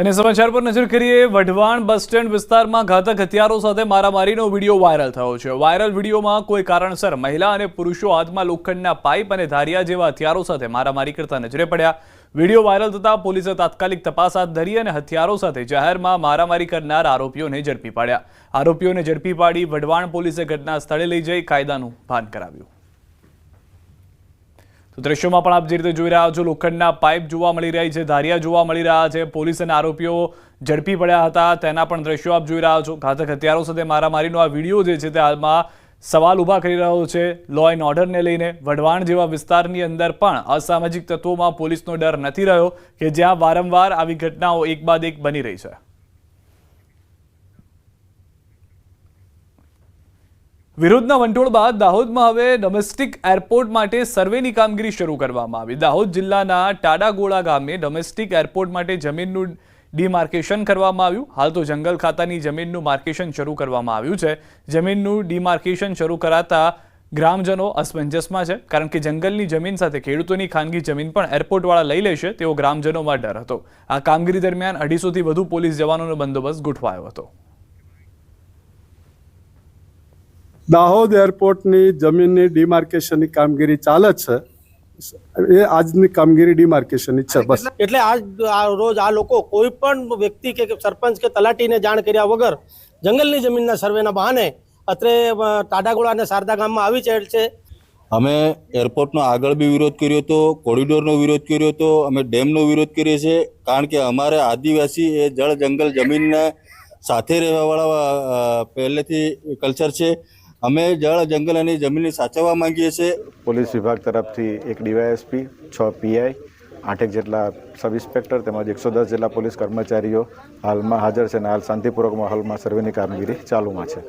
અને સમાચાર પર નજર કરીએ। વઢવાણ બસ સ્ટેન્ડ વિસ્તારમાં ઘાતક હથિયારો સાથે મારામારીનો વિડીયો વાયરલ થયો છે। વાયરલ વિડીયોમાં કોઈ કારણસર મહિલા અને પુરુષો હાથમાં લોખંડના પાઇપ અને ધારિયા જેવા હથિયારો સાથે મારામારી કરતા નજરે પડ્યા। વિડીયો વાયરલ થતા પોલીસે તાત્કાલિક તપાસ હાથ ધરી અને હથિયારો સાથે જાહેરમાં મારામારી કરનાર આરોપીઓને ઝડપી પાડ્યા। આરોપીઓને ઝડપી પાડી વઢવાણ પોલીસે ઘટના સ્થળે લઈ જઈ કાયદાનું ભાન કરાવ્યું। तो दृश्यों में आप जी रीते जोई रह्या छो लोखंडना पाइप जोवा मळी रही है, धारिया जोवा मळी रह्या छे। पोलीस अने आरोपीओ झड़पी पड्या हता तेना पण दृश्यों आप जोई रह्या छो। घातक हथियारों साथे मारामारीनो आ विडियो जे छे ते हालमां सवाल ऊभा करी रह्यो छे लॉ एंड ऑर्डर ने लईने। वढवाण जेवा विस्तारनी अंदर पण असामाजिक तत्वों पोलीसनो डर नथी रह्यो के ज्यां वारंवार आवी घटनाओं एक बाद एक बनी रही है। विरोधना वंटोळ बाद दाहोदमां हवे डोमेस्टिक एरपोर्ट माटे सर्वेनी कामगीरी शरू करवामां आवी। दाहोद जिल्लाना टाडागोळा गामे डोमेस्टिक एरपोर्ट माटे जमीननुं डिमार्केशन करवामां आव्युं। हाल तो जंगल खातानी जमीननुं मार्केशन शरू करवामां आव्युं छे। जमीननुं डिमार्केशन शरू कराता ग्रामजनो असमंजसमां छे, कारण के जंगलनी जमीन साथे खेडूतोनी खानगी जमीन पण एरपोर्टवाळा लई लेशे तेवो ग्रामजनोमां डर हतो। आ कामगीरी दरमियान 250 थी વધુ પોલીસ જવાનોનો બંદોબસ્ત ગોઠવાયો હતો। દાહોદ એરપોર્ટની જમીનની ડિમાર્કેશનની કામગીરી ચાલે છે। એ આજની કામગીરી ડિમાર્કેશનની છે બસ। એટલે આજ રોજ આ લોકો કોઈ પણ વ્યક્તિ કે સરપંચ કે તલાટીને જાણ કર્યા વગર જંગલની જમીનના સર્વેના બહાને અત્રે ટાડાગોળા અને શારદા ગામમાં આવી ચડેલ છે। અમે એરપોર્ટનો આગળ બી વિરોધ કર્યો હતો, કોરિડોરનો વિરોધ કર્યો હતો, અમે ડેમનો વિરોધ કરીએ છીએ, કારણ કે અમારે આદિવાસી એ જળ જંગલ જમીનના સાથે રહેવાવાળા પહેલેથી કલ્ચર છે। અમે જળ જંગલ અને જમીનને સાચવવા માંગીએ છીએ। પોલીસ વિભાગ તરફથી એક ડીવાયએસપી, 6 પીઆઈ, 8 જેટલા સબ ઇન્સ્પેક્ટર તેમજ 110 જેટલા પોલીસ કર્મચારીઓ હાલમાં હાજર છે અને હાલ શાંતિપૂર્વક માહોલમાં સર્વેની કામગીરી ચાલુમાં છે।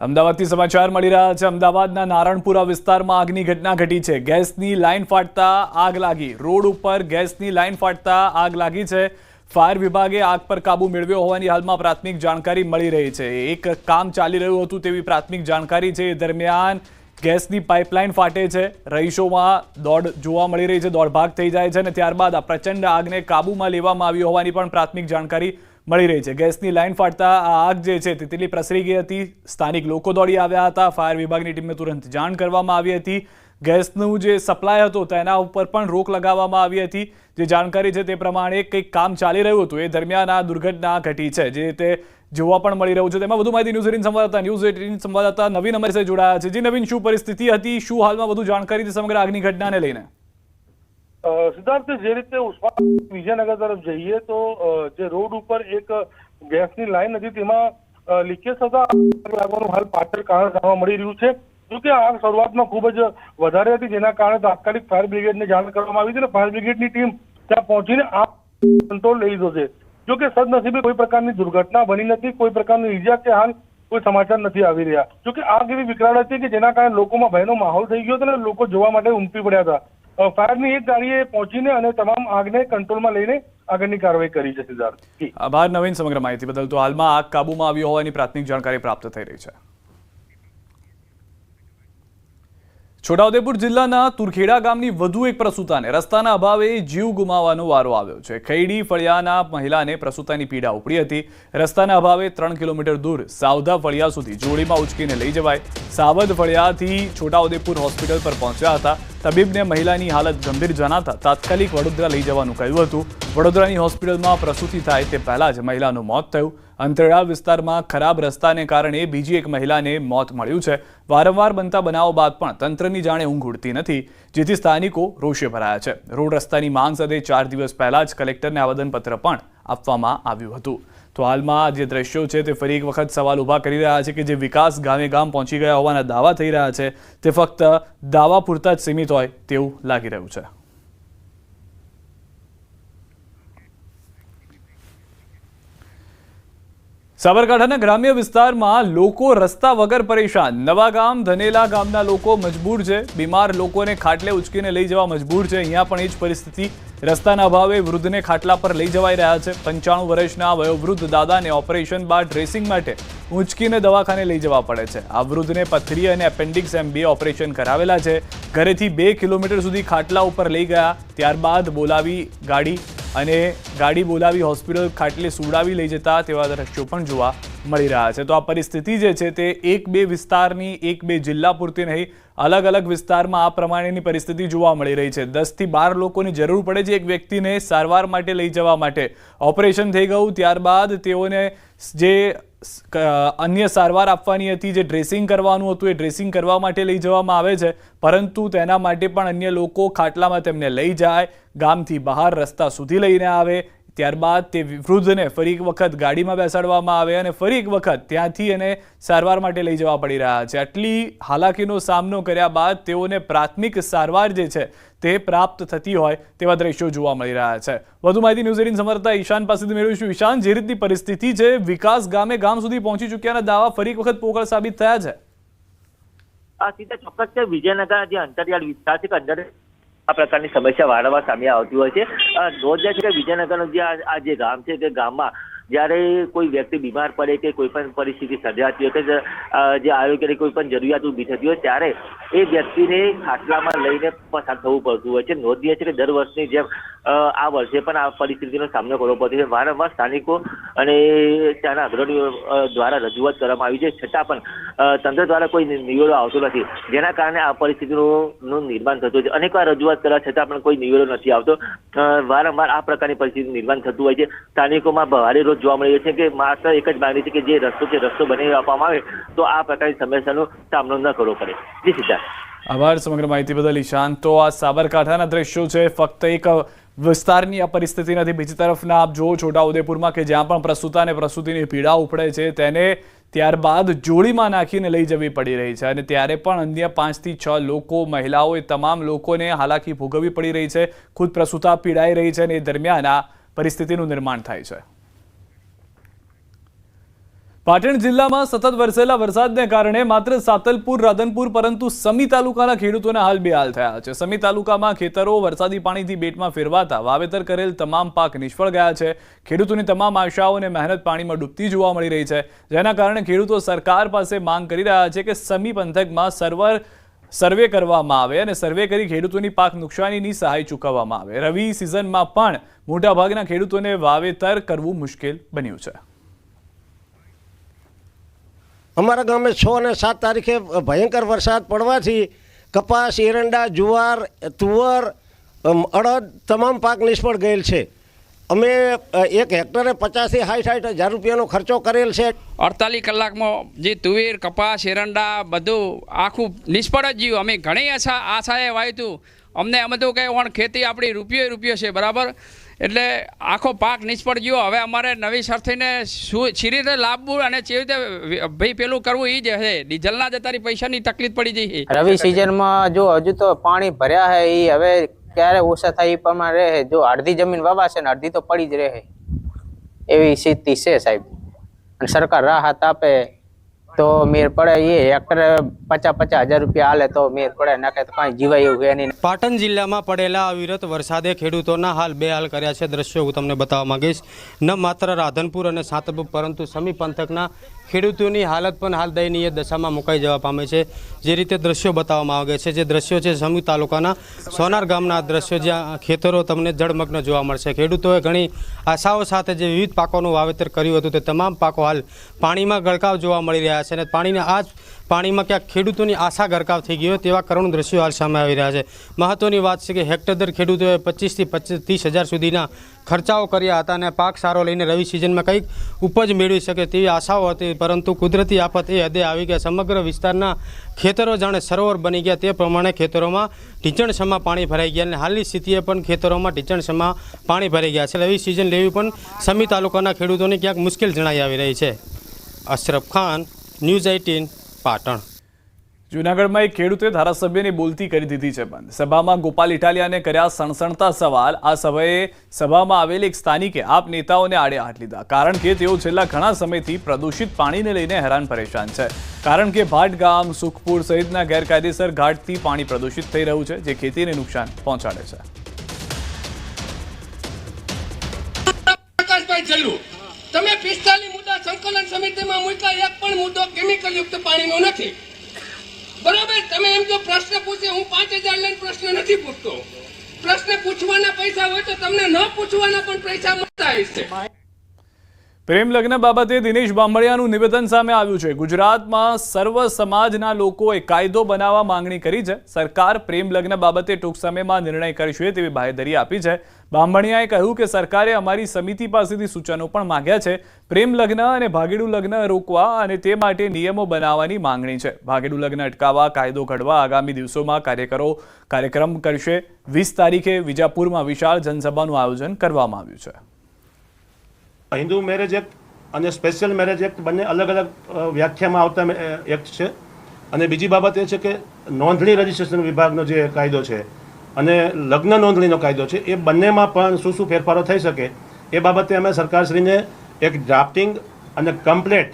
અમદાવાદથી સમાચાર મળી રહ્યા છે। અમદાવાદના નારણપુરા વિસ્તારમાં આગની ઘટના ઘટી છે। ગેસની લાઇન ફાટતા આગ લાગી। રોડ ઉપર ગેસની લાઇન ફાટતા આગ લાગી છે। फायर विभागे आग पर काबू मेळव्यो होवानी हालमां प्राथमिक जानकारी मळी रही है। एक काम चाली रह्युं हतुं तेवी प्राथमिक जानकारी है। दरमियान गैसनी पाइपलाइन फाटे छे। रहीशोमां दौड़ जोवा मळी रही है, दौड़भाग थई जाय छे अने त्यारबाद आ प्रचंड आगने काबूमां लेवामां आवी होवानी पण प्राथमिक जानकारी मळी रही है। गैसनी लाइन फाटता आ आग जे छे ते तेटली प्रसरी गई हती। स्थानिक लोको दौड़ी आव्या हता। फायर विभागनी टीमने तुरंत जाण करवामां आवी हती। गैसનું જે સપ્લાય હતો તેના ઉપર પણ રોક લગાવવામાં આવી હતી। જે જાણકારી છે તે પ્રમાણે કંઈક કામ ચાલી રહ્યું હતું એ દરમિયાન આ દુર્ઘટના ઘટી છે, જે તે જોવા પણ મળી રહ્યું છે। તેમાં વધુ માહિતી ન્યૂઝ 18 સંવાદદાતા નવીન અમારી સાથે જોડાયા છે। જી નવીન, શું પરિસ્થિતિ હતી, શું હાલમાં વધુ જાણકારી સમગ્ર આગની ઘટનાને લઈને? સિદ્ધાર્થ, જે રીતે ઉસ્માનાબાદ વિજયનગર તરફ જઈએ તો જે રોડ ઉપર એક ગેસની લાઈન હતી તેમાં લીકેજ થતા લાગવાનું હાલ પાછળ કારણ જાણવા મળી રહ્યું છે। જોકે આગ શરૂઆતમાં ખૂબ જ વધારે હતી, જેના કારણે તાત્કાલિક ફાયર બ્રિગેડને જાણ કરવામાં આવી છે અને ફાયર બ્રિગેડની ટીમ ત્યાં પહોંચીને આગ કંટ્રોલ લઈ લીધો છે। જોકે સદનસીબે કોઈ પ્રકારની દુર્ઘટના બની નથી, કોઈ પ્રકારની ઈજા કે હાલ કોઈ સમાચાર નથી આવી રહ્યા। જોકે આગ એવી વિકરાળ હતી કે જેના કારણે લોકોમાં ભયનો માહોલ થઈ ગયો હતો અને લોકો જોવા માટે ઉમટી પડ્યા હતા। ફાયરની એક ગાડીએ પહોંચીને અને તમામ આગને કંટ્રોલમાં લઈને આગળની કાર્યવાહી કરી છે। સિદ્ધાર્થ, આભાર નવીન સમગ્ર માહિતી બદલ। તો હાલમાં આગ કાબૂમાં આવી હોવાની પ્રાથમિક જાણકારી પ્રાપ્ત થઈ રહી છે। છોટાઉદેપુર જિલ્લાના તુરખેડા ગામની વધુ એક પ્રસૂતાને રસ્તાના અભાવે જીવ ગુમાવવાનો વારો આવ્યો છે। ખૈડી ફળિયાના મહિલાને પ્રસૂતાની પીડા ઉપડી હતી। રસ્તાના અભાવે 3 કિલોમીટર દૂર સાવધા ફળિયા સુધી જોડીમાં ઉચકીને લઈ જવાય। સાવધ ફળિયાથી છોટાઉદેપુર હોસ્પિટલ પર પહોંચ્યા હતા। તબીબને મહિલાની હાલત ગંભીર જણાતા તાત્કાલિક વડોદરા લઈ જવાનું કહ્યું હતું। વડોદરાની હોસ્પિટલમાં પ્રસૂતિ થાય તે પહેલા જ મહિલાનું મોત થયું। અંતરડા વિસ્તારમાં ખરાબ રસ્તાને કારણે બીજી એક મહિલાને મોત મળ્યું છે। વારંવાર બનતા બનાવો બાદ પણ તંત્રની જાણે ઊંઘ ઉડતી નથી, જેથી સ્થાનિકો રોષે ભરાયા છે। રોડ રસ્તાની માંગ સાથે 4 દિવસ પહેલા જ કલેક્ટરને આવેદનપત્ર પણ આપવામાં આવ્યું હતું। તો હાલમાં જે દ્રશ્યો છે તે ફરી એક વખત સવાલ ઊભા કરી રહ્યા છે કે જે વિકાસ ગામે ગામ પહોંચી ગયા હોવાના દાવા થઈ રહ્યા છે તે ફક્ત દાવા પૂરતા જ સીમિત હોય તેવું લાગી રહ્યું છે। સાબરકાંઠાના ગ્રામ્ય વિસ્તારમાં લોકો રસ્તા વગર પરેશાન। નવાગામ ધનેલા ગામના લોકો મજબૂર છે। બીમાર લોકોને ખાટલે ઉચકીને લઈ જવા મજબૂર છે। અહીંયા પણ એ જ પરિસ્થિતિ રસ્તાના અભાવે વૃદ્ધને ખાટલા પર લઈ જવાઈ રહ્યા છે. 95 વર્ષના વયોવૃદ્ધ દાદાને ઓપરેશન બાદ ડ્રેસિંગ માટે ઊંચકીને દવાખાને લઈ જવા પડે છે. આ વૃદ્ધને પથરી અને એપેન્ડિક્સ એમ 2 ઓપરેશન કરાવેલા છે. ઘરેથી 2 કિલોમીટર સુધી ખાટલા ઉપર લઈ ગયા, ત્યારબાદ બોલાવી ગાડી હોસ્પિટલ ખાટલે સુવડાવી લઈ જતા તેવા દ્રશ્યો પણ જોવા મળી રહ્યા છે. તો આ પરિસ્થિતિ જે છે તે 1-2 વિસ્તારની 1-2 જિલ્લા પૂરતી નહીં, અલગ અલગ વિસ્તારમાં આ પ્રમાણેની પરિસ્થિતિ જોવા મળી રહી છે. 10 થી 12 લોકોની જરૂર પડે છે એક વ્યક્તિને સારવાર માટે લઈ જવા માટે. ઓપરેશન થઈ ગયું ત્યારબાદ તેઓને જે અન્ય સારવાર આપવાની હતી, જે ડ્રેસિંગ કરવાનું હતું, એ ડ્રેસિંગ કરવા માટે લઈ જવામાં આવે છે. પરંતુ તેના માટે પણ અન્ય લોકો ખાટલામાં તેમને લઈ જાય, ગામથી બહાર રસ્તા સુધી લઈને આવે, ત્યારબાદ તે વૃદ્ધને ફરી એક વખત ગાડીમાં બેસાડવામાં આવે અને ફરી એક વખત ત્યાંથી એને સારવાર માટે લઈ જવા પડી રહ્યા છે. આટલી હાલાકીનો સામનો કર્યા બાદ તેઓને પ્રાથમિક સારવાર જે છે તે પ્રાપ્ત થતી હોય તેવા દ્રશ્યો જોવા મળી રહ્યા છે. વધુ માહિતી ન્યૂઝ 18 સંવાદદાતા ઈશાન પાસેથી મેળવીશું. ઈશાન, જે રીતની પરિસ્થિતિ છે, વિકાસ ગામ સુધી પહોંચી ચૂક્યાના દાવા ફરી એક વખત પોકળ સાબિત થયા છે. આ સીધા ચોક્કસ છે. વિજયનગર જે અંતરિયાળ વિસ્તાર છે કે અંદર આ પ્રકારની સમસ્યા વારંવાર સામે આવતી હોય છે. નોંધ છે કે વિજયનગરનું આ જે ગામ છે કે ગામમાં જ્યારે કોઈ વ્યક્તિ બીમાર પડે કે કોઈ પણ પરિસ્થિતિ સર્જાતી હોય કે જે આરોગ્યની કોઈ પણ જરૂરિયાત ઊભી થતી હોય ત્યારે એ વ્યક્તિને ખાટલામાં લઈને પસાર થવું પડતું હોય છે. નોંધનીય છે કે દર વર્ષની જેમ આ વર્ષે પણ આ પરિસ્થિતિનો સામનો કરવો પડતો છે. વારંવાર સ્થાનિકો અને ત્યાંના અગ્રણીઓ દ્વારા રજૂઆત કરવામાં આવી છે, છતાં પણ તંત્ર દ્વારા કોઈ નિવેડો આવતો નથી, જેના કારણે આ પરિસ્થિતિનું નિર્માણ થતું હોય છે. અનેકવાર રજૂઆત કરવા છતાં પણ કોઈ નિવેડો નથી આવતો. વારંવાર આ પ્રકારની પરિસ્થિતિનું નિર્માણ થતું હોય છે. સ્થાનિકોમાં ભારે રોજ જોવા મળી છે કે માત્ર એક જ માંગણી છે કે જે રસ્તો બનાવી આપવામાં આવે તો આ પ્રકારની સમસ્યાનો સામનો ન કરવો પડે. જી સીધા આભાર સમગ્ર માહિતી બદલ ઈશાન. તો આ સાબરકાંઠાના દ્રશ્યો છે, ફક્ત એક વિસ્તારની આ પરિસ્થિતિ નથી. બીજી તરફના આપ જુઓ છોટાઉદેપુરમાં કે જ્યાં પણ પ્રસૂતા અને પ્રસૂતિની પીડા ઉપડે છે તેને ત્યારબાદ જોડીમાં નાખીને લઈ જવી પડી રહી છે અને ત્યારે પણ અન્ય 5 થી 6 લોકો, મહિલાઓ, તમામ લોકોને હાલાકી ભોગવવી પડી રહી છે. ખુદ પ્રસૂતા પીડાઈ રહી છે અને એ દરમિયાન આ પરિસ્થિતિનું નિર્માણ થાય છે. પાટણ જિલ્લામાં સતત વરસેલા વરસાદને કારણે માત્ર સાતલપુર, રાધનપુર પરંતુ સમી તાલુકાના ખેડૂતોના હાલ બેહાલ થયા છે. સમી તાલુકામાં ખેતરો વરસાદી પાણીથી બેટમાં ફેરવાતા વાવેતર કરેલ તમામ પાક નિષ્ફળ ગયા છે. ખેડૂતોની તમામ આશાઓ અને મહેનત પાણીમાં ડૂબતી જોવા મળી રહી છે, જેના કારણે ખેડૂતો સરકાર પાસે માંગ કરી રહ્યા છે કે સમી પંથકમાં સર્વે કરવામાં આવે અને સર્વે કરી ખેડૂતોની પાક નુકસાનીની સહાય ચૂકવવામાં આવે. રવિ સિઝનમાં પણ મોટાભાગના ખેડૂતોને વાવેતર કરવું મુશ્કેલ બન્યું છે. અમારા ગામે 6 અને 7 તારીખે ભયંકર વરસાદ પડવાથી કપાસ, એરંડા, જુવાર, તુવર, અડદ તમામ પાક નિષ્ફળ ગયેલ છે. અમે એક હેક્ટરે 50 થી 60 હજાર રૂપિયાનો ખર્ચો કરેલ છે. 48 કલાકમાં જે તુવેર, કપાસ, એરંડા બધું આખું નિષ્ફળ જ ગયું. અમે ઘણી આશાએ વાવ્યું હતું. અમને એમ હતું કે ઓણ ખેતી આપણી રૂપિયો છે, બરાબર, એટલે આખો પાક નિષ્ફળ ગયો. હવે અમારે નવી સરથીને શું સી રીતે લાવવું અને કેવી રીતે ભાઈ પેલું કરવું એ જ છે. ડીઝલના જતારી પૈસાની તકલીફ પડી જઈ. રવિ સિઝનમાં જો હજુ તો પાણી ભર્યા છે એ હવે ક્યારે ઓછા થાય એ પ્રમાણે રહે. જો અડધી જમીન વાવાશે ને અડધી તો પડી જ રહે એવી સ્થિતિ છે સાહેબ. અને સરકાર રાહત આપે તો મેર પડે. એ હેક્ટરે 50-50 હજાર રૂપિયા હાલે તો મેર પડે, નાખે તો કાંઈ જીવાય એવું છે નહીં. પાટણ જિલ્લામાં પડેલા અવિરત વરસાદે ખેડૂતોના હાલ બેહાલ કર્યા છે. દ્રશ્યો હું તમને બતાવવા માંગીશ. ન માત્ર રાધનપુર અને સાતલપુર પરંતુ સમી પંથકના ખેડૂતોની હાલત પણ હાલ દયનીય દશામાં મુકાઈ જવા પામે છે. જે રીતે દ્રશ્યો બતાવવામાં આવે છે, જે દ્રશ્યો છે સમી તાલુકાના સોનાર ગામના દ્રશ્યો, જ્યાં ખેતરો તમને જળમગ્ન જોવા મળશે. ખેડૂતોએ ઘણી આશાઓ સાથે જે વિવિધ પાકોનું વાવેતર કર્યું હતું તે તમામ પાકો હાલ પાણીમાં ગળકાવ જોવા મળી રહ્યા છે અને પાણીમાં ક્યાંક ખેડૂતોની આશા ગરકાવ થઈ ગઈ હોય તેવા કરુણ દ્રશ્યો હાલ સામે આવી રહ્યા છે. મહત્વની વાત છે કે હેક્ટર દર ખેડૂતોએ 25 થી 30 હજાર સુધીના ખર્ચાઓ કર્યા હતા અને પાક સારો લઈને રવિ સિઝનમાં કંઈક ઉપજ મેળવી શકે તેવી આશાઓ હતી, પરંતુ કુદરતી આફત એ હદે આવી ગયા. સમગ્ર વિસ્તારના ખેતરો જાણે સરોવર બની ગયા તે પ્રમાણે ખેતરોમાં ઢીંચણસમાં પાણી ભરાઈ ગયા અને હાલની સ્થિતિએ પણ ખેતરોમાં ઢીંચણસમાં પાણી ભરાઈ ગયા છે. રવિ સિઝન લેવી પણ સમી તાલુકાના ખેડૂતોને ક્યાંક મુશ્કેલ જણાઈ આવી રહી છે. અશરફ ખાન, ન્યૂઝ 18, પાટણ. જૂનાગઢમાં એક ખેડૂતે ધારાસભ્યને બોલતી કરી દીધી છે બંધ. સભામાં ગોપાલ ઇટાલિયાને કર્યા સણસણતા સવાલ. આ સભામાં આવેલ એક સ્થાનિકે આપ નેતાઓને આડે હાથ લીધા, કારણ કે તેઓ છેલ્લા ઘણા સમયથી પ્રદૂષિત પાણીને લઈને હેરાન પરેશાન છે. કારણ કે ભાટ ગામ, સુખપુર સહિતના ગેરકાયદેસર ઘાટથી પાણી પ્રદૂષિત થઈ રહ્યું છે, જે ખેતીને નુકસાન પહોંચાડે છે. ભાઈ જલ્લુ, તમે 45 મુદ્દા સંકલન સમિતિમાં મૂક્યા, એક પણ મુદ્દો કેમિકલ યુક્ત પાણીનો નથી. બરાબર, તમે એમ જો પ્રશ્ન પૂછે, હું 5000 લઈને પ્રશ્ન નથી પૂછતો. પ્રશ્ન પૂછવાના પૈસા હોય તો તમને ન પૂછવાના પણ પૈસા મળતા હશે. પ્રેમ લગ્ન બાબતે દિનેશ બાંભણિયાનું નિવેદન સામે આવ્યું છે. ગુજરાતમાં સર્વ સમાજના લોકોએ કાયદો બનાવવા માંગણી કરી છે. સરકાર પ્રેમ લગ્ન બાબતે ટૂંક સમયમાં નિર્ણય કરશે તેવી બાહેધરી આપી છે. બાંભણિયાએ કહ્યું કે સરકારે અમારી સમિતિ પાસેથી સૂચનો પણ માંગ્યા છે. પ્રેમ લગ્ન અને ભાગેડુ લગ્ન રોકવા અને તે માટે નિયમો બનાવવાની માંગણી છે. ભાગેડુ લગ્ન અટકાવવા કાયદો ઘડવા આગામી દિવસોમાં કાર્યક્રમ કરશે. 20 તારીખે વિજાપુરમાં વિશાળ જનસભાનું આયોજન કરવામાં આવ્યું છે. હિન્દુ મેરેજ એક્ટ અને સ્પેશિયલ મેરેજ એક્ટ બંને અલગ અલગ વ્યાખ્યામાં આવતા એક્ટ છે. અને બીજી બાબત એ છે કે નોંધણી રજિસ્ટ્રેશન વિભાગનો જે કાયદો છે અને લગ્ન નોંધણીનો કાયદો છે, એ બંનેમાં પણ શું શું ફેરફારો થઈ શકે એ બાબતે અમે સરકારશ્રીને એક ડ્રાફ્ટિંગ અને કમ્પ્લેટ,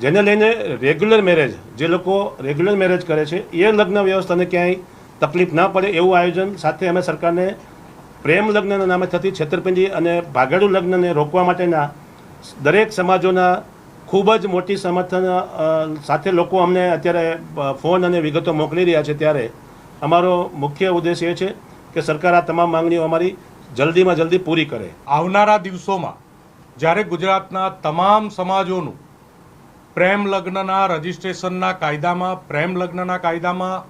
જેને લઈને રેગ્યુલર મેરેજ, જે લોકો રેગ્યુલર મેરેજ કરે છે એ લગ્ન વ્યવસ્થાને ક્યાંય તકલીફ ના પડે એવું આયોજન સાથે અમે સરકારને પ્રેમ લગ્નના નામે થતી છેતરપિંડી અને ભાગેડુ લગ્નને રોકવા માટેના દરેક સમાજોના ખૂબ જ મોટી સમર્થન સાથે લોકો અમને અત્યારે ફોન અને વિગતો મોકલી રહ્યા છે. ત્યારે અમારો મુખ્ય ઉદ્દેશ એ છે કે સરકાર આ તમામ માંગણીઓ અમારી જલ્દીમાં જલ્દી પૂરી કરે. આવનારા દિવસોમાં જ્યારે ગુજરાતના તમામ સમાજોનું પ્રેમ લગ્નના રજિસ્ટ્રેશનના કાયદામાં, પ્રેમ લગ્નના કાયદામાં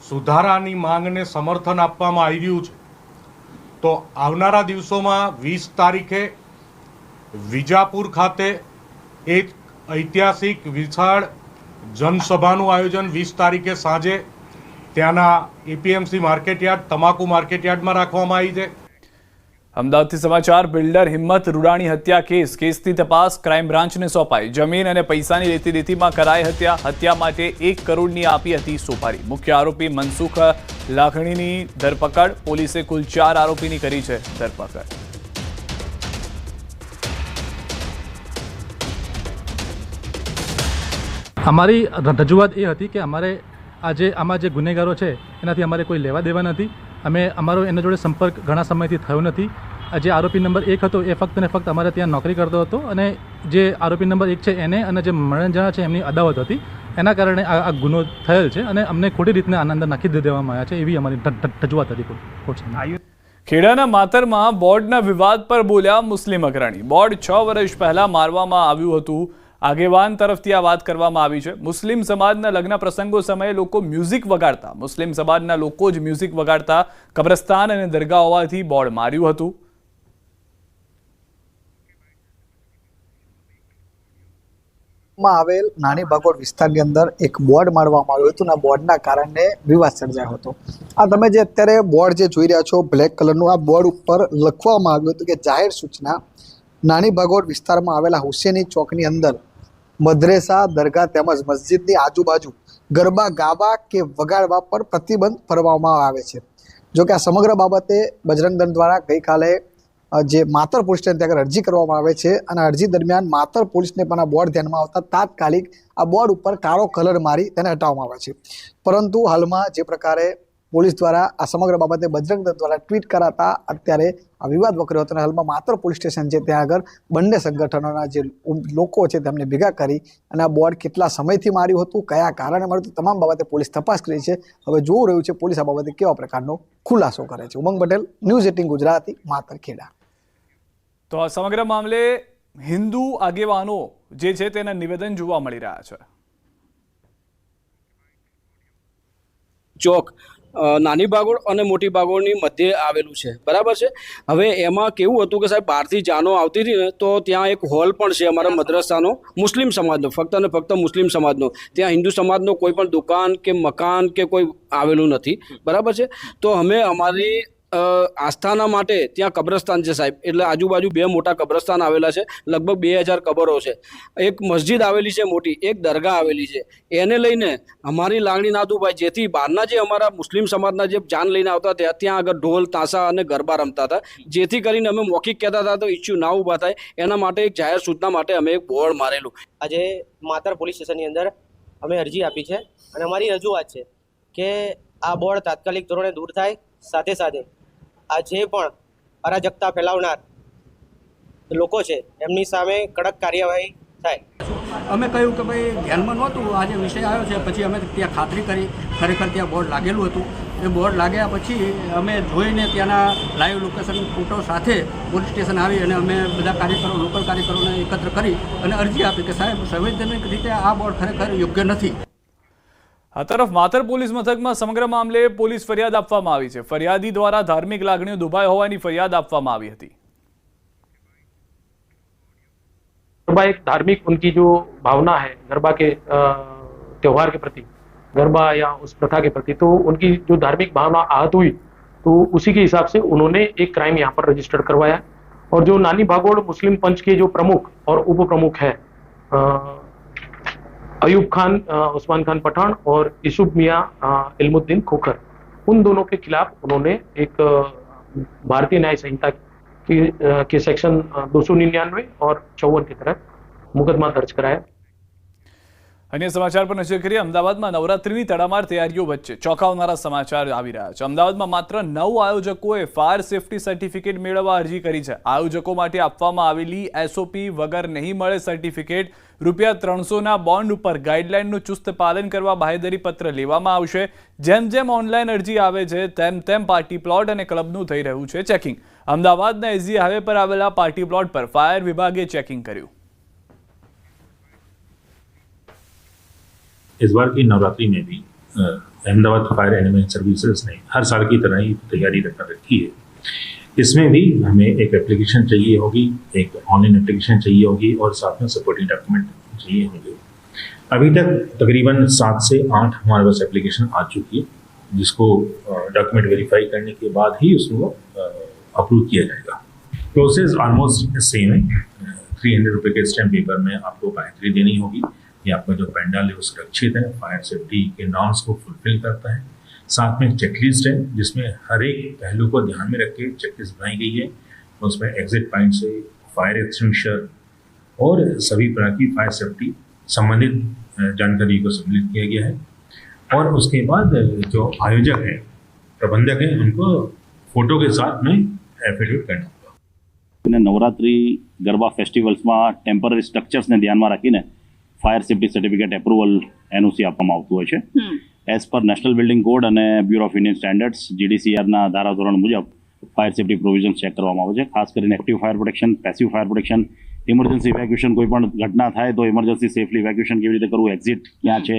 સુધારાની માંગને સમર્થન આપવામાં આવી રહ્યું છે, તો આવનારા દિવસોમાં 20 તારીખે વિજાપુર ખાતે એક ઐતિહાસિક વિશાળ જનસભાનું આયોજન 20 તારીખે સાંજે ત્યાંના એપીએમસી માર્કેટયાર્ડ, તમાકુ માર્કેટયાર્ડમાં રાખવામાં આવી છે. અમદાવાદથી સમાચાર. બિલ્ડર હિંમત રૂડાણી હત્યા કેસની તપાસ ક્રાઇમ બ્રાન્ચને સોંપાઈ. જમીન અને પૈસાની લેતી દેતીમાં કરાઈ હત્યા. હત્યા માટે 1 કરોડની આપી હતી સોપારી. મુખ્ય આરોપી મનસુખ લાખણીની ધરપકડ. પોલીસે કુલ 4 આરોપીની કરી છે ધરપકડ. અમારી રજૂઆત એ હતી કે અમારે આમાં જે ગુનેગારો છે એનાથી અમારે કોઈ લેવા દેવા નથી. અમારો એના જોડે સંપર્ક ઘણા સમયથી થયો નથી. જે આરોપી નંબર 1 હતો એ ફક્ત ને ફક્ત અમારે ત્યાં નોકરી કરતો હતો અને જે આરોપી નંબર 1 છે એને અને જે મરણ જણા છે એમની અદાવત હતી. એના કારણે આ ગુનો થયેલ છે અને અમને ખોટી રીતના આના અંદર નાખી દેવામાં આવ્યા છે એવી અમારી રજૂઆત હતી કોર્ટ સામે. ખેડાના માતરમાં બોર્ડના વિવાદ પર બોલ્યા મુસ્લિમ અગ્રણી. બોર્ડ 6 વર્ષ પહેલા મારવામાં આવ્યું હતું. આગેવાન તરફથી આ વાત કરવામાં આવી છે. મુસ્લિમ સમાજના લગ્ન પ્રસંગો સમયે લોકો મ્યુઝિક વગાડતા, મુસ્લિમ સમાજના લોકો જ મ્યુઝિક વગાડતા કબ્રસ્તાન અને દરગાહ હોવાથી બોર્ડ માર્યું હતું. આવેલ નાની ભાગોળ વિસ્તારની અંદર એક બોર્ડ મારવામાં આવ્યું હતું અને બોર્ડના કારણે વિવાદ સર્જાયો હતો. આ તમે જે અત્યારે બોર્ડ જે જોઈ રહ્યા છો બ્લેક કલરનું, આ બોર્ડ ઉપર લખવામાં આવ્યું હતું કે જાહેર સૂચના, નાની ભાગોળ વિસ્તારમાં આવેલા હુસેની ચોકની અંદર મદ્રેસા, દરગાહ તેમજ મસ્જિદની આજુબાજુ ગરબા ગાવા કે વગાડવા પર પ્રતિબંધ ફરવામાં આવે છે. જો કે આ સમગ્ર બાબતે બજરંગ દળ દ્વારા ગઈકાલે જે માતર પોલીસ સ્ટેશન ત્યાં અરજી કરવામાં આવે છે અને અરજી દરમિયાન માતર પોલીસને પણ આ બોર્ડ ધ્યાનમાં આવતા તાત્કાલિક આ બોર્ડ ઉપર કાળો કલર મારી તેને હટાવવામાં આવે છે. પરંતુ હાલમાં જે પ્રકારે પોલીસ દ્વારા આ સમગ્ર બાબતે બજરંગ દળ દ્વારા ટ્વીટ કરાતા અત્યારે આ વિવાદ વકર્યો હતો અને હાલમાં માતર પોલીસ સ્ટેશન છે ત્યાં આગળ બંને સંગઠનોના જે લોકો છે તેમને ભેગા કરી અને આ બોર્ડ કેટલા સમયથી માર્યું હતું, કયા કારણે માર્યું હતું, તમામ બાબતે પોલીસ તપાસ કરી છે. હવે જોવું રહ્યું છે પોલીસ આ બાબતે કેવા પ્રકારનો ખુલાસો કરે છે. ઉમંગ પટેલ, ન્યૂઝ 18 ગુજરાતી, માતર ખેડા. તો આ સમગ્ર મામલે હિન્દુ આગેવાનો જે છે તેના નિવેદન જોવા મળી રહ્યા છે. ચોક નાની ભાગોળ અને મોટી ભાગોળની મધ્યે આવેલું છે, બરાબર છે. હવે એમાં કેવું હતું કે સાહેબ બહારથી જાનો આવતી હતી ને તો ત્યાં એક હોલ પણ છે અમારા મદ્રસાનો, મુસ્લિમ સમાજનો, ફક્ત અને ફક્ત મુસ્લિમ સમાજનો. ત્યાં હિન્દુ સમાજનો કોઈ પણ દુકાન કે મકાન કે કોઈ આવેલું નથી, બરાબર છે. તો અમે અમારી આસ્થાના માટે ત્યાં કબ્રસ્તાન છે સાહેબ, એટલે આજુબાજુ 2 મોટા કબ્રસ્તાન આવેલા છે, લગભગ 2000 કબરો છે. એક મસ્જિદ આવેલી છે મોટી, એક દરગાહ આવેલી છે. એને લઈને અમારી લાગણી ના દુભાઈ, જેથી બહારના જે અમારા મુસ્લિમ સમાજના જે જાન લઈને આવતા હતા ત્યાં આગળ ઢોલ, તાંસા અને ગરબા રમતા હતા, જેથી કરીને અમે મૌખિક કહેતા હતા તો ઇસ્યુ ના ઊભા થાય એના માટે એક જાહેર સૂચના માટે અમે એક બોર્ડ મારેલું. આજે માતર પોલીસ સ્ટેશનની અંદર અમે અરજી આપી છે અને અમારી રજૂઆત છે કે આ બોર્ડ તાત્કાલિક ધોરણે દૂર થાય. સાથે સાથે આ જે પણ અરાજકતા ફેલાવનાર લોકો છે એમની સામે કડક કાર્યવાહી થાય. અમે કહ્યું કે ભાઈ ધ્યાનમાં નહોતું, આજે વિષય આવ્યો છે, પછી અમે ત્યાં ખાતરી કરી, ખરેખર ત્યાં બોર્ડ લાગેલું હતું. એ બોર્ડ લાગ્યા પછી અમે જોઈને ત્યાંના લાઈવ લોકેશન ફોટો સાથે પોલીસ સ્ટેશન આવી અને અમે બધા કાર્યકરો, લોકલ કાર્યકરોને એકત્ર કરી અને અરજી આપી કે સાહેબ સંવૈધાનિક રીતે આ બોર્ડ ખરેખર યોગ્ય નથી. આ તરફ માતર પોલીસ મથકમાં સમગ્ર મામલે પોલીસ ફરિયાદ આપવામાં આવી છે. ફરિયાદી દ્વારા ધાર્મિક લાગણીઓ દુભાઈ હોવાની ફરિયાદ આપવામાં આવી હતી. गरबा एक धार्मिक उनकी जो भावना है गरबा के त्योहार के प्रति, गरबा या उस प्रथा के प्रति, तो उनकी जो धार्मिक भावना आहत हुई तो उसी के हिसाब से उन्होंने एक क्राइम यहाँ पर रजिस्टर करवाया. और जो नानी भागोड़ मुस्लिम पंच के जो प्रमुख और उप प्रमुख है अयूब खान, उस्मान खान पठान और यूसुफ मियाँ इल्मुद्दीन खोखर, उन दोनों के खिलाफ उन्होंने एक भारतीय न्याय संहिता के सेक्शन 299 और 54 के तहत मुकदमा दर्ज कराया. અન્ય સમાચાર પર નજર કરીએ. અમદાવાદમાં નવરાત્રીની તડામાર તૈયારીઓ વચ્ચે ચોંકાવનારા સમાચાર આવી રહ્યા છે. અમદાવાદમાં માત્ર 9 આયોજકોએ ફાયર સેફટી સર્ટિફિકેટ મેળવવા અરજી કરી છે. આયોજકો માટે આપવામાં આવેલી એસઓપી વગર નહીં મળે સર્ટિફિકેટ. ₹300ના બોન્ડ ઉપર ગાઈડલાઈનનું ચુસ્ત પાલન કરવા બાહેધરી પત્ર લેવામાં આવશે. જેમ જેમ ઓનલાઈન અરજી આવે છે તેમ તેમ પાર્ટી પ્લોટ અને ક્લબનું થઈ રહ્યું છે ચેકિંગ. અમદાવાદના એસજી હાઈવે પર આવેલા પાર્ટી પ્લોટ પર ફાયર વિભાગે ચેકિંગ કર્યું. इस बार की नवरात्रि में भी अहमदाबाद फायर एंड सर्विसेज ने हर साल की तरह ही तैयारी रखी है. इसमें भी हमें एक एप्लीकेशन चाहिए होगी, एक ऑनलाइन एप्लीकेशन चाहिए होगी और साथ में सपोर्टिंग डॉक्यूमेंट चाहिए होंगे. अभी तक तकरीबन 7 से 8 हमारे पास एप्लीकेशन आ चुकी है, जिसको डॉक्यूमेंट वेरीफाई करने के बाद ही उसको अप्रूव किया जाएगा. प्रोसेस ऑलमोस्ट सेम है. 300 रुपये के स्टैम्प पेपर में आपको बाहेधरी देनी होगी. ये आपका जो पंडाल है वो सुरक्षित है, फायर सेफ्टी के नॉर्म्स को फुलफिल करता है. साथ में एक चेकलिस्ट है जिसमें हर एक पहलू को ध्यान में रख के चेकलिस्ट बनाई गई है. उसमें एग्जिट पॉइंट से फायर एक्सटिंग्विशर और सभी तरह की फायर सेफ्टी संबंधित जानकारी को सम्मिलित किया गया है. और उसके बाद जो आयोजक है, प्रबंधक है, उनको फोटो के साथ में एफिडेविट करना होगा. नवरात्रि गरबा फेस्टिवल्सમાં ટેમ્પરરી સ્ટ્રક્ચર્સને ધ્યાનમાં રાખીને fire safety certificate approval NOC આપવામાં આવતું હોય છે. As per national building code અને બ્યુરો ઓફ ઇન્ડિયન સ્ટેન્ડર્ડ્સ GDCRના ધારાધોરણ મુજબ ફાયર સેફટી પ્રોવિઝન્સ ચેક કરવામાં આવે છે. ખાસ કરીને active fire protection, passive fire protection, emergency evacuation, કોઈ પણ ઘટના થાય તો ઇમરજન્સી સેફલી ઇવેક્યુએશન કેવી રીતે કરવું, એક્ઝિટ ક્યાં છે,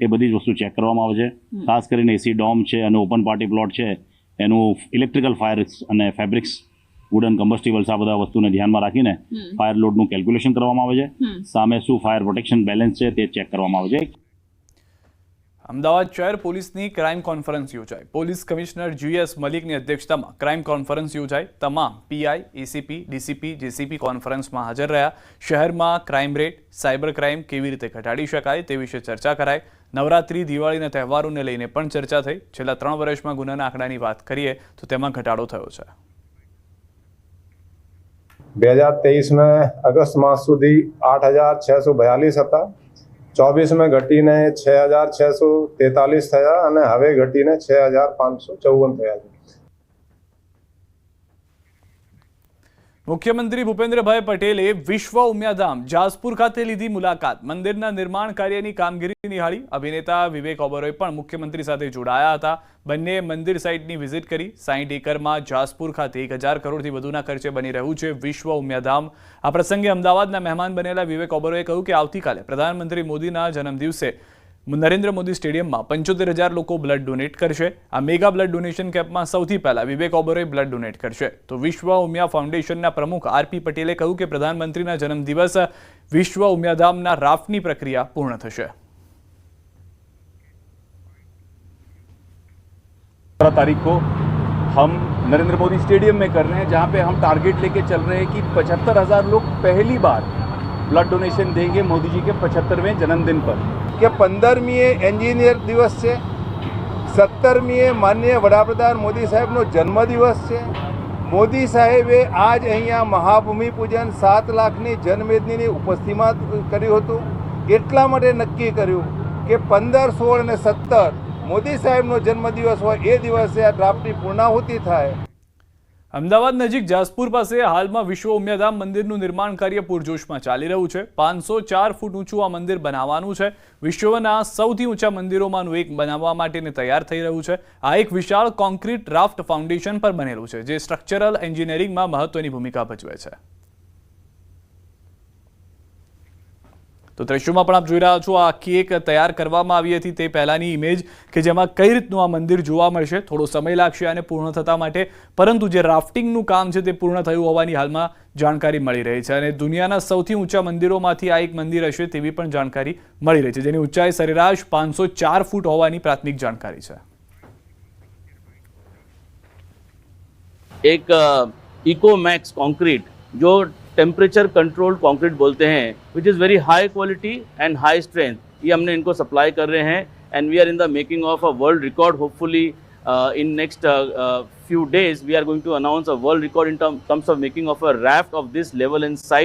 એ બધી જ વસ્તુ ચેક કરવામાં આવે છે. ખાસ કરીને એસી ડોમ છે અને ઓપન પાર્ટી પ્લોટ છે એનું ઇલેક્ટ્રિકલ ફાયર અને ફેબ્રિક્સ, વુડન કમ્બસ્ટિબલ્સ, આ બધા વસ્તુને ધ્યાનમાં રાખીને ફાયર લોડનું કેલ્ક્યુલેશન કરવામાં આવે છે. સામે શું ફાયર પ્રોટેક્શન બેલેન્સ છે તે ચેક કરવામાં આવે છે. અમદાવાદ શહેર પોલીસની ક્રાઇમ કોન્ફરન્સ યોજાઈ. પોલીસ કમિશનર GS મલિકની અધ્યક્ષતામાં ક્રાઇમ કોન્ફરન્સ યોજાઈ. તમામ PI, ACP, DCP, JCP કોન્ફરન્સમાં હાજર રહ્યા. શહેરમાં ક્રાઇમ રેટ, સાયબર ક્રાઇમ કેવી રીતે ઘટાડી શકાય તે વિશે ચર્ચા કરાઈ. નવરાત્રી, દિવાળીના તહેવારોને લઈને પણ ચર્ચા થઈ. છેલ્લા 3 વર્ષમાં ગુનાના આંકડાની વાત કરીએ તો તેમાં ઘટાડો થયો છે. 2023 में अगस्त मास सुधी 8642 હતા. 24 में घटीने 6643 થયા અને હવે ઘટીને 6554 થયા છે. મુખ્યમંત્રી ભૂપેન્દ્રભાઈ પટેલે વિશ્વ ઉમિયાધામ જાસપુર ખાતે લીધી મુલાકાત. મંદિરના નિર્માણ કાર્યની કામગીરી નિહાળી. અભિનેતા વિવેક ઓબેરોય પણ મુખ્યમંત્રી સાથે જોડાયા હતા. બંને મંદિર સાઇટની વિઝિટ કરી. 60 એકરમાં જાસપુર ખાતે 1000 કરોડથી વધુના ખર્ચે બની રહ્યું છે વિશ્વ ઉમિયાધામ. આ પ્રસંગે અમદાવાદના મહેમાન બનેલા વિવેક ઓબેરોયે કહ્યું કે આવતીકાલે પ્રધાનમંત્રી મોદીના જન્મદિવસે નરેન્દ્ર મોદી સ્ટેડિયમમાં 75,000 લોકો બ્લડ ડોનેટ કરશે. આ મેગા બ્લડ ડોનેશન કેમ્પમાં સૌથી પહેલા વિવેક ઓબેરોય બ્લડ ડોનેટ કરશે. તો વિશ્વ ઉમિયા ફાઉન્ડેશનના પ્રમુખ RP પટેલે કહ્યું કે પ્રધાનમંત્રીના જન્મદિવસ વિશ્વ ઉમિયાધામના રાફ્ટની પ્રક્રિયા પૂર્ણ થશે. 17 तारीख को हम नरेंद्र मोदी स्टेडियम में कर रहे हैं, जहां पे हम टारगेट लेके चल रहे हैं कि 75,000 लोग पहली बार ब्लड डोनेशन देंगे मोदी जी के 75वें जन्मदिन पर. કે 15મીએ એન્જિનિયર દિવસ છે, 17મીએ માનનીય વડાપ્રધાન મોદી સાહેબનો જન્મદિવસ છે. મોદી સાહેબે આજ અહીંયા મહાભૂમિ પૂજન 7 લાખની જનમેદનીની ઉપસ્થિતિમાં કર્યું હતું. એટલા માટે નક્કી કર્યું કે 15, 16 અને 17 મોદી સાહેબનો જન્મદિવસ હોય એ દિવસે આ ડ્રાફ્ટની પૂર્ણાહુતિ થાય. અમદાવાદ નજીક જાસપુર પાસે હાલમાં વિશ્વ ઉમિયાધામ મંદિરનું નિર્માણ કાર્ય પૂરજોશમાં ચાલી રહ્યું છે। 504 ફૂટ ઊંચું આ મંદિર બનાવવાનું છે। વિશ્વના સૌથી ઊંચા મંદિરોમાંનું એક બનાવવા માટેને તૈયાર થઈ રહ્યું છે। આ એક વિશાળ કોન્ક્રીટ રાફ્ટ ફાઉન્ડેશન પર બનેલું છે, જે સ્ટ્રક્ચરલ એન્જિનિયરિંગમાં મહત્વની ભૂમિકા ભજવે છે। તો દ્રશ્યોમાં પણ આપ જોઈ રહ્યા છો, આખી એક તૈયાર કરવામાં આવી હતી તે પહેલાની ઇમેજ કે જેમાં કઈ રીતનું આ મંદિર જોવા મળશે। થોડો સમય લાગશે આને પૂર્ણ થતા માટે, પરંતુ જે રાફ્ટિંગનું કામ છે તે પૂર્ણ થયું હોવાની હાલમાં જાણકારી મળી રહી છે અને દુનિયાના સૌથી ઊંચા મંદિરોમાંથી આ એક મંદિર હશે તેવી પણ જાણકારી મળી રહી છે, જેની ઊંચાઈ સરેરાશ 504 ફૂટ હોવાની પ્રાથમિક જાણકારી છે। एक इकोमैक्स कंक्रीट जो टेम्परेचर कंट्रोल्ड कंक्रीट बोलते हैं, which is very high quality and high strength, ये हमने इनको सप्लाई कर रहे हैं and we are in the making of a world record. Hopefully in next few days we are going to announce a world record in terms of making of a raft of this level and size.